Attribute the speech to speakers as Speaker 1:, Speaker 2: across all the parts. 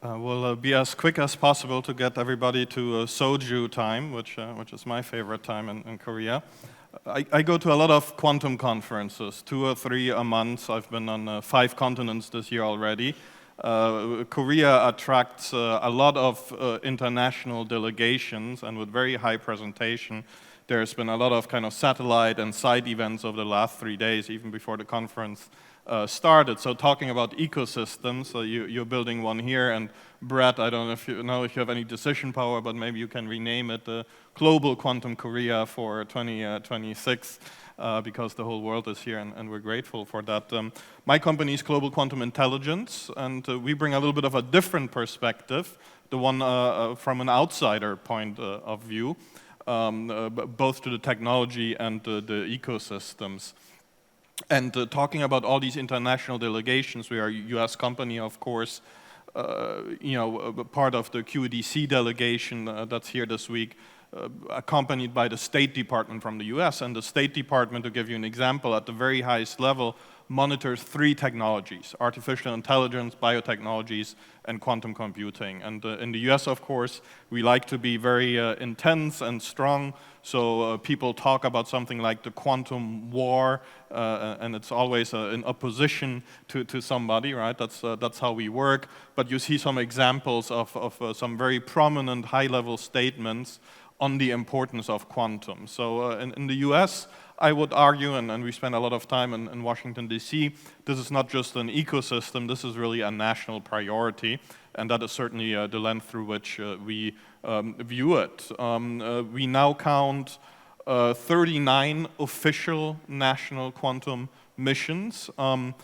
Speaker 1: We'll be as quick as possible to get everybody to soju time, which is my favorite time in Korea. I go to a lot of quantum conferences, 2 or 3 a month. I've been on 5 continents this year already. Korea attracts a lot of international delegations, and with very high presentation. There's been a lot of kind of satellite and side events over the last 3 days, even before the conference started. So talking about ecosystems, you're building one here, and Brett, I don't know if you have any decision power, but maybe you can rename it the Global Quantum Korea for 2026, because the whole world is here, and we're grateful for that. My company is Global Quantum Intelligence, and we bring a little bit of a different perspective, the one from an outsider point of view, both to the technology and the ecosystems. And talking about all these international delegations, we are a US company, of course, part of the QIC delegation that's here this week, accompanied by the State Department from the US. And the State Department, to give you an example, at the very highest level, monitors 3 technologies: artificial intelligence, biotechnologies, and quantum computing. And in the US, of course, we like to be very intense and strong, so people talk about something like the quantum war, and it's always in opposition to somebody, right? That's how we work. But you see some examples of some very prominent high-level statements on the importance of quantum. So in the US, I would argue, and we spend a lot of time in Washington, D.C., this is not just an ecosystem, this is really a national priority, and that is certainly the lens through which we view it. We now count 39 official national quantum missions, and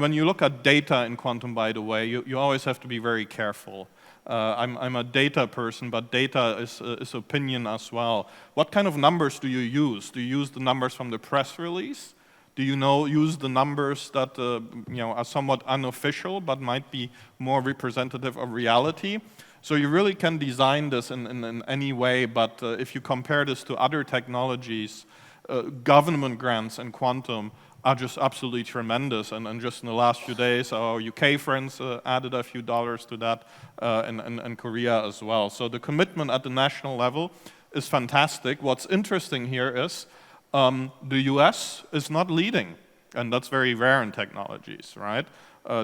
Speaker 1: when you look at data in quantum, by the way, you always have to be very careful. I'm a data person, but data is opinion as well. What kind of numbers do you use? Do you use the numbers from the press release? Do you use the numbers that are somewhat unofficial, but might be more representative of reality? So you really can design this in any way, but if you compare this to other technologies, government grants in quantum are just absolutely tremendous, and just in the last few days, our UK friends added a few dollars to that, and Korea as well. So the commitment at the national level is fantastic. What's interesting here is the US is not leading, and that's very rare in technologies, right?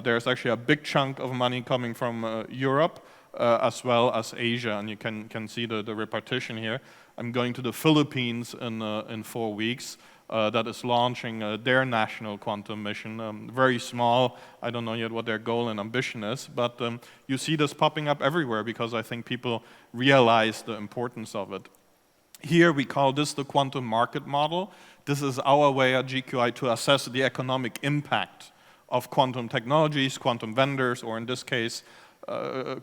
Speaker 1: There's actually a big chunk of money coming from Europe, as well as Asia, and you can see the repartition here. I'm going to the Philippines in 4 weeks. That is launching their national quantum mission. Very small, I don't know yet what their goal and ambition is, but you see this popping up everywhere because I think people realize the importance of it. Here we call this the quantum market model. This is our way at GQI to assess the economic impact of quantum technologies, quantum vendors, or in this case,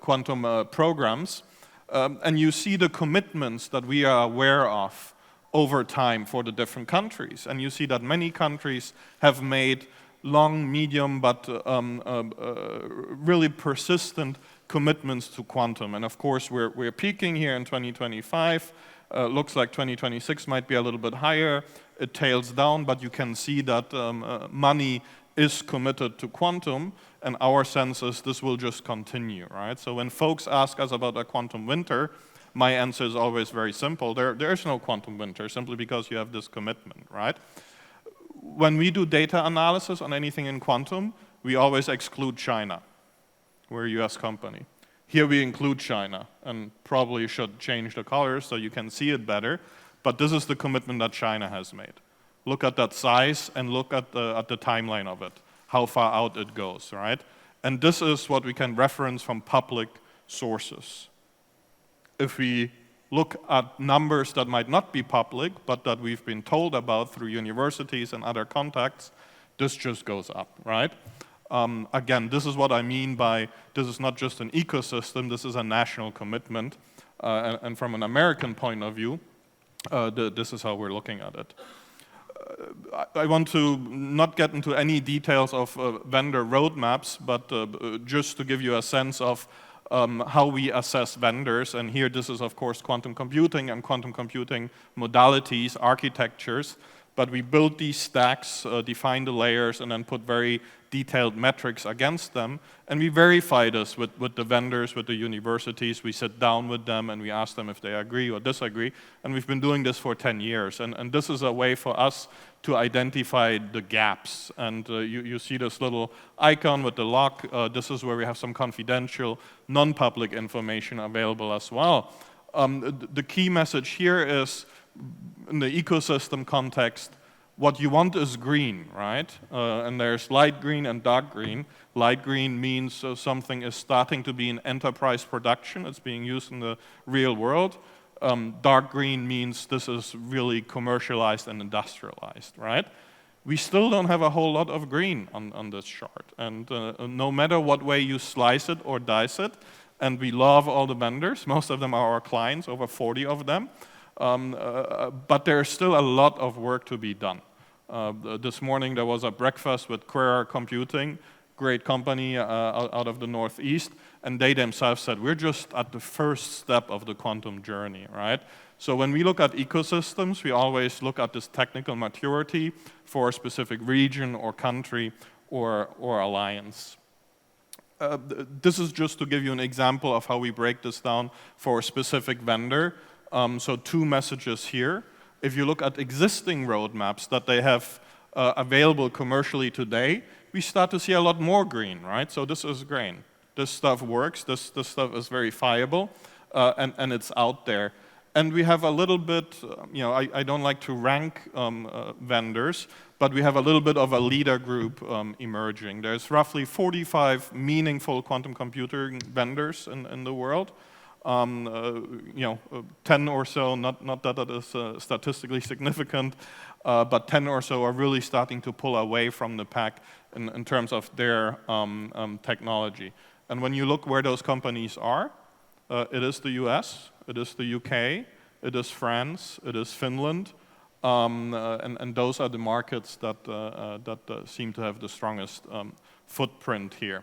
Speaker 1: quantum programs. And you see the commitments that we are aware of over time for the different countries. And you see that many countries have made long, medium, but really persistent commitments to quantum. And of course, we're peaking here in 2025. Looks like 2026 might be a little bit higher. It tails down, but you can see that money is committed to quantum, and our sense is this will just continue, right? So when folks ask us about a quantum winter, my answer is always very simple. There is no quantum winter, simply because you have this commitment, right? When we do data analysis on anything in quantum, we always exclude China. We're a US company. Here we include China, and probably should change the colors so you can see it better, but this is the commitment that China has made. Look at that size and look at the timeline of it, how far out it goes, right? And this is what we can reference from public sources. If we look at numbers that might not be public, but that we've been told about through universities and other contacts, this just goes up, right? Again, this is what I mean by this is not just an ecosystem, this is a national commitment. And from an American point of view, this is how we're looking at it. I want to not get into any details of vendor roadmaps, but just to give you a sense of how we assess vendors, and here this is of course quantum computing and quantum computing modalities, architectures, But we build these stacks, define the layers, and then put very detailed metrics against them. And we verify this with the vendors, with the universities. We sit down with them and we ask them if they agree or disagree. And we've been doing this for 10 years. And this is a way for us to identify the gaps. And you see this little icon with the lock. This is where we have some confidential, non-public information available as well. The key message here is, in the ecosystem context, what you want is green, right? And there's light green and dark green. Light green means something is starting to be in enterprise production. It's being used in the real world. Dark green means this is really commercialized and industrialized, right? We still don't have a whole lot of green on this chart. And no matter what way you slice it or dice it, and we love all the vendors, most of them are our clients, over 40 of them, but there's still a lot of work to be done. This morning there was a breakfast with Query Computing, great company out of the Northeast, and they themselves said, we're just at the first step of the quantum journey, right? So when we look at ecosystems, we always look at this technical maturity for a specific region or country or alliance. This is just to give you an example of how we break this down for a specific vendor. So 2 messages here. If you look at existing roadmaps that they have available commercially today, we start to see a lot more green, right? So this is green. This stuff works, this stuff is verifiable, and it's out there. And we have a little bit, I don't like to rank vendors, but we have a little bit of a leader group emerging. There's roughly 45 meaningful quantum computing vendors in the world. 10 or so, not that it is statistically significant, but 10 or so are really starting to pull away from the pack in terms of their technology. And when you look where those companies are, it is the US, it is the UK, it is France, it is Finland, and those are the markets that seem to have the strongest footprint here.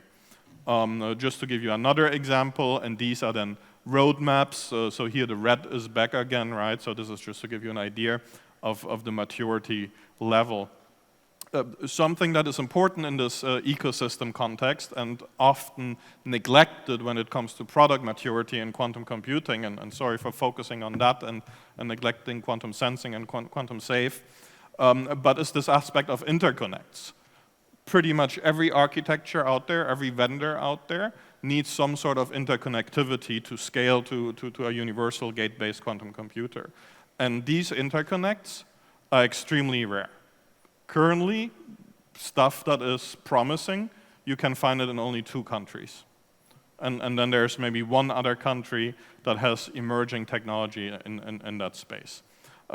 Speaker 1: Just to give you another example, and these are then roadmaps. So here the red is back again, right? So this is just to give you an idea of the maturity level. Something that is important in this ecosystem context and often neglected when it comes to product maturity in quantum computing, and sorry for focusing on that and neglecting quantum sensing and quantum safe, but is this aspect of interconnects. Pretty much every architecture out there, every vendor out there needs some sort of interconnectivity to scale to a universal gate-based quantum computer. And these interconnects are extremely rare. Currently, stuff that is promising, you can find it in only 2 countries. And then there's maybe 1 other country that has emerging technology in that space.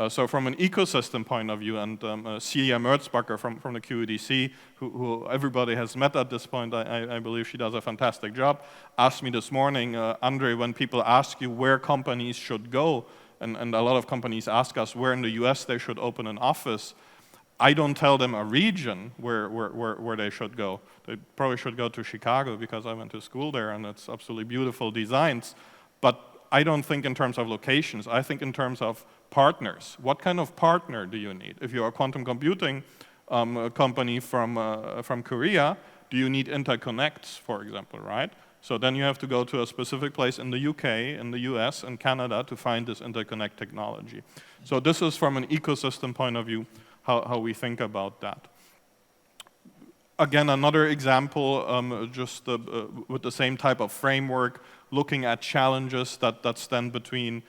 Speaker 1: So from an ecosystem point of view, and Celia Merzbacher from the QIC, who everybody has met at this point, I believe she does a fantastic job, asked me this morning, Andre, when people ask you where companies should go, and a lot of companies ask us where in the US they should open an office, I don't tell them a region where they should go. They probably should go to Chicago because I went to school there and it's absolutely beautiful designs. But I don't think in terms of locations. I think in terms of partners. What kind of partner do you need? If you're a quantum computing company from Korea, do you need interconnects, for example, right? So then you have to go to a specific place in the UK, in the US, and Canada to find this interconnect technology. So this is from an ecosystem point of view how we think about that. Again, another example, just with the same type of framework, looking at challenges that stand between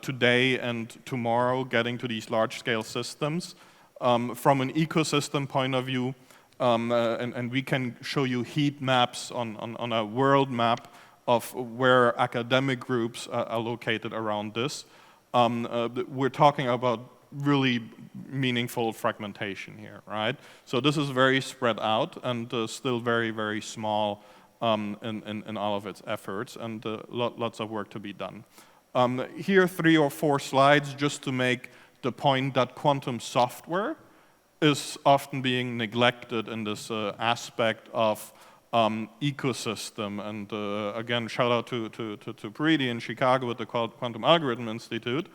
Speaker 1: today and tomorrow, getting to these large-scale systems. From an ecosystem point of view, and we can show you heat maps on a world map of where academic groups are located around this. We're talking about really meaningful fragmentation here, right? So this is very spread out and still very, very small in all of its efforts, and lots of work to be done. Here 3 or 4 slides just to make the point that quantum software is often being neglected in this aspect of ecosystem. And again, shout out to Preeti in Chicago with the Quantum Algorithm Institute.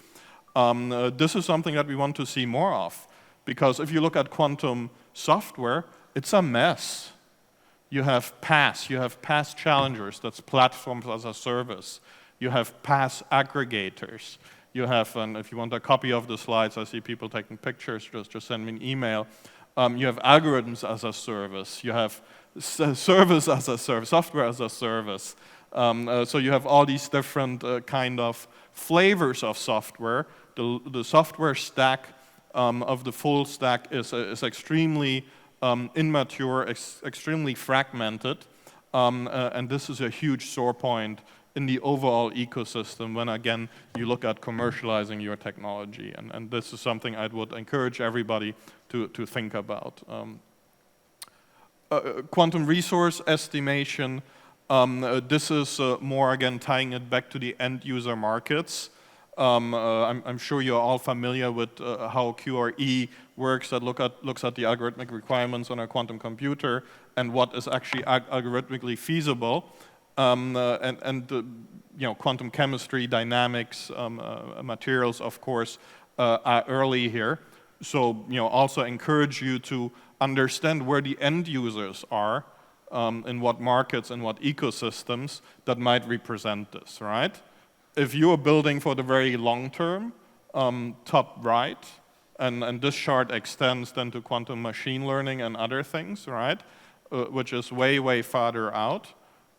Speaker 1: This is something that we want to see more of. Because if you look at quantum software, it's a mess. You have PaaS, you have PaaS challengers, that's platforms as a service. You have PaaS aggregators. You have, and if you want a copy of the slides, I see people taking pictures, just send me an email. You have algorithms as a service. You have service as a service, software as a service. So you have all these different kind of flavors of software. The software stack of the full stack is extremely immature, extremely fragmented, and this is a huge sore point in the overall ecosystem when, again, you look at commercializing your technology. And this is something I would encourage everybody to think about. Quantum resource estimation, this is more, again, tying it back to the end user markets. I'm sure you're all familiar with how QRE works, that looks at the algorithmic requirements on a quantum computer and what is actually algorithmically feasible. Quantum chemistry, dynamics, materials, of course, are early here. So, also encourage you to understand where the end users are, in what markets and what ecosystems that might represent this, right? If you are building for the very long term, top right, and this chart extends then to quantum machine learning and other things, right, which is way, way farther out,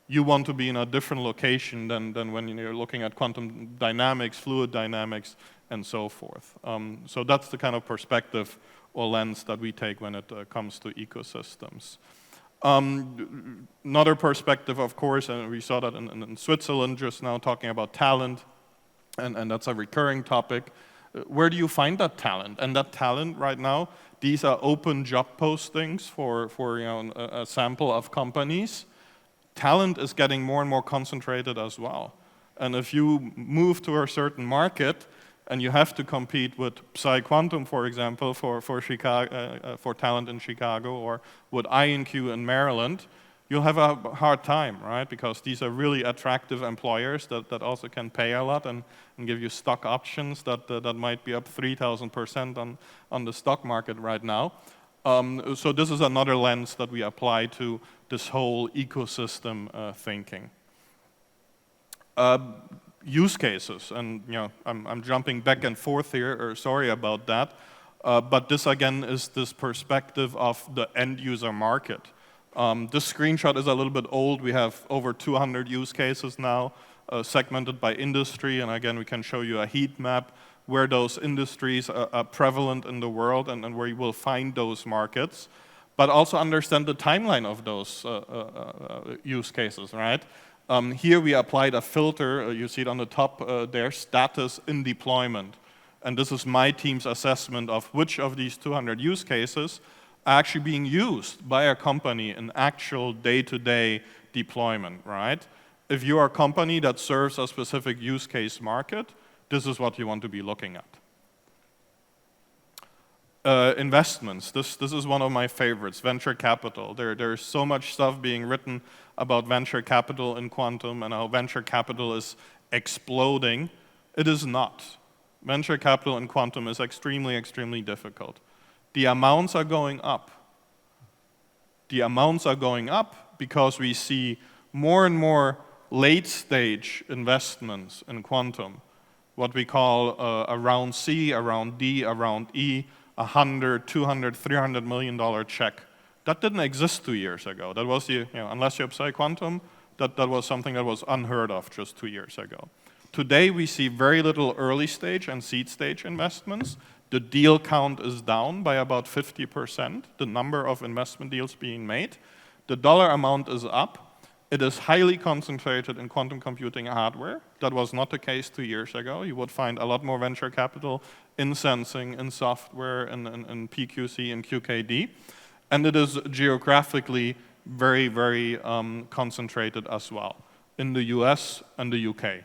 Speaker 1: you want to be in a different location than when you're looking at quantum dynamics, fluid dynamics, and so forth. So that's the kind of perspective or lens that we take when it comes to ecosystems. Another perspective, of course, and we saw that in Switzerland just now, talking about talent, and that's a recurring topic. Where do you find that talent? And that talent right now, these are open job postings for a sample of companies. Talent is getting more and more concentrated as well. And if you move to a certain market and you have to compete with Psi-Quantum, for example, for Chicago, for talent in Chicago, or with INQ in Maryland, you'll have a hard time, right? Because these are really attractive employers that also can pay a lot and give you stock options that might be up 3,000% on the stock market right now. So this is another lens that we apply to this whole ecosystem thinking. Use cases, and I'm jumping back and forth here, or sorry about that, but this again is this perspective of the end user market. This screenshot is a little bit old. We have over 200 use cases now, segmented by industry, and again we can show you a heat map where those industries are prevalent in the world and where you will find those markets, but also understand the timeline of those use cases, right? Here we applied a filter, you see it on the top there, status in deployment. And this is my team's assessment of which of these 200 use cases are actually being used by a company in actual day-to-day deployment, right? If you are a company that serves a specific use case market, this is what you want to be looking at. Investments, this is one of my favorites, venture capital. There's so much stuff being written about venture capital in quantum and how venture capital is exploding. It is not. Venture capital in quantum is extremely, extremely difficult. The amounts are going up. The amounts are going up because we see more and more late-stage investments in quantum, what we call around C, around D, around E, $100, $200, $300 million check. That didn't exist 2 years ago. That was unless you have Psi-Quantum, that was something that was unheard of just 2 years ago. Today we see very little early stage and seed stage investments. The deal count is down by about 50%, the number of investment deals being made. The dollar amount is up. It is highly concentrated in quantum computing hardware. That was not the case 2 years ago. You would find a lot more venture capital in sensing, in software, in PQC, and QKD. And it is geographically very, very concentrated as well, in the US and the UK.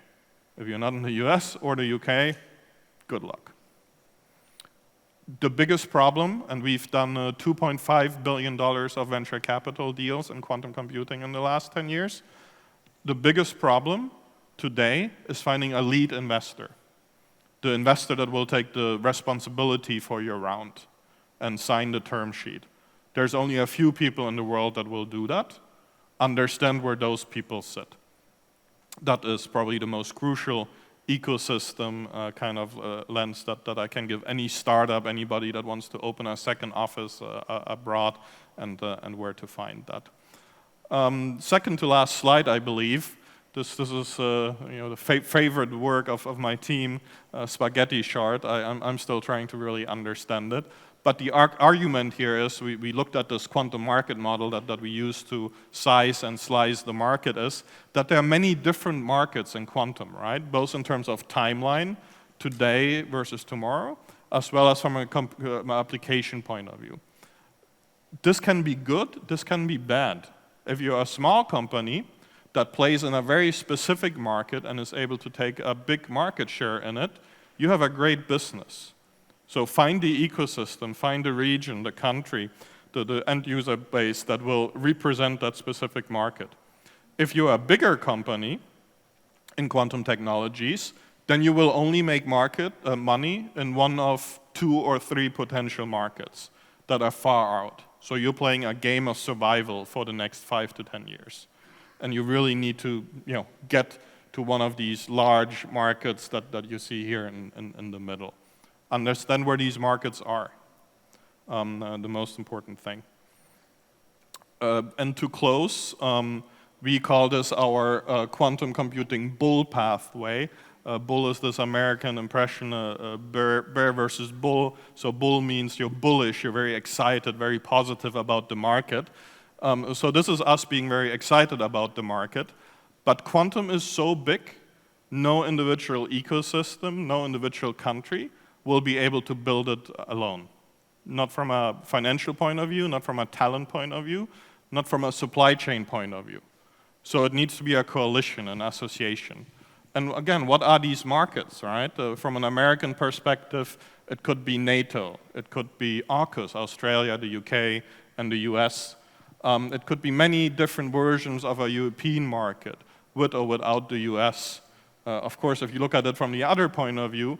Speaker 1: If you're not in the US or the UK, good luck. The biggest problem, and we've done $2.5 billion of venture capital deals in quantum computing in the last 10 years. The biggest problem today is finding a lead investor, the investor that will take the responsibility for your round. and sign the term sheet. There's only a few people in the world that will do that. Understand where those people sit. That is probably the most crucial ecosystem kind of lens that I can give any startup, anybody that wants to open a second office abroad, and where to find that. Second to last slide, I believe. This is the favorite work of my team, spaghetti chart. I'm still trying to really understand it. But the argument here is we looked at this quantum market model that we use to size and slice the market is that there are many different markets in quantum, right? Both in terms of timeline, today versus tomorrow, as well as from an application point of view. This can be good, this can be bad. If you're a small company that plays in a very specific market and is able to take a big market share in it, you have a great business. So find the ecosystem, find the region, the country, the end user base that will represent that specific market. If you're a bigger company in quantum technologies, then you will only make money in one of 2 or 3 potential markets that are far out. So you're playing a game of survival for the next 5 to 10 years. And you really need to get to one of these large markets that you see here in the middle. Understand where these markets are, the most important thing. And to close, we call this our quantum computing bull pathway. Bull is this American impression, bear versus bull. So bull means you're bullish, you're very excited, very positive about the market. So this is us being very excited about the market. But quantum is so big, no individual ecosystem, no individual country will be able to build it alone. Not from a financial point of view, not from a talent point of view, not from a supply chain point of view. So it needs to be a coalition, an association. And again, what are these markets, right? From an American perspective, it could be NATO, it could be AUKUS, Australia, the UK, and the US. It could be many different versions of a European market, with or without the US. Of course, if you look at it from the other point of view,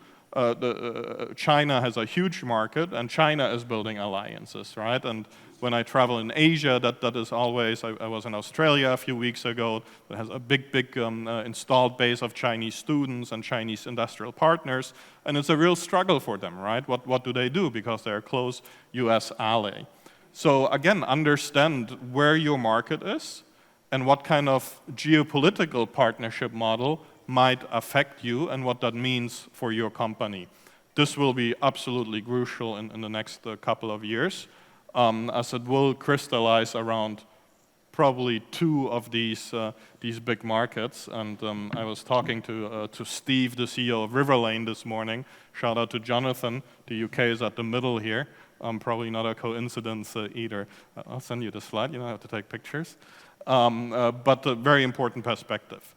Speaker 1: China has a huge market, and China is building alliances, right? And when I travel in Asia, that is always, I was in Australia a few weeks ago, that has a big installed base of Chinese students and Chinese industrial partners, and it's a real struggle for them, right? What do they do? Because they're a close US ally. So again, understand where your market is and what kind of geopolitical partnership model might affect you and what that means for your company. This will be absolutely crucial in the next couple of years, as it will crystallize around probably 2 of these big markets. And I was talking to Steve, the CEO of Riverlane, this morning. Shout out to Jonathan. The UK is at the middle here. Probably not a coincidence either. I'll send you the slide. You don't have to take pictures. But a very important perspective.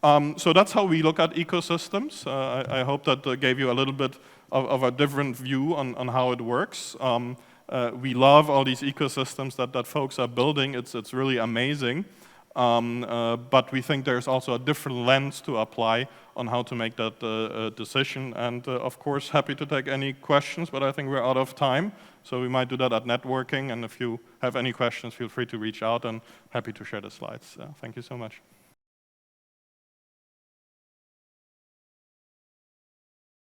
Speaker 1: So that's how we look at ecosystems. I hope that gave you a little bit of a different view on how it works. We love all these ecosystems that folks are building. It's really amazing. But we think there's also a different lens to apply on how to make that decision. And of course, happy to take any questions, but I think we're out of time. So we might do that at networking. And if you have any questions, feel free to reach out, and happy to share the slides. Thank you so much.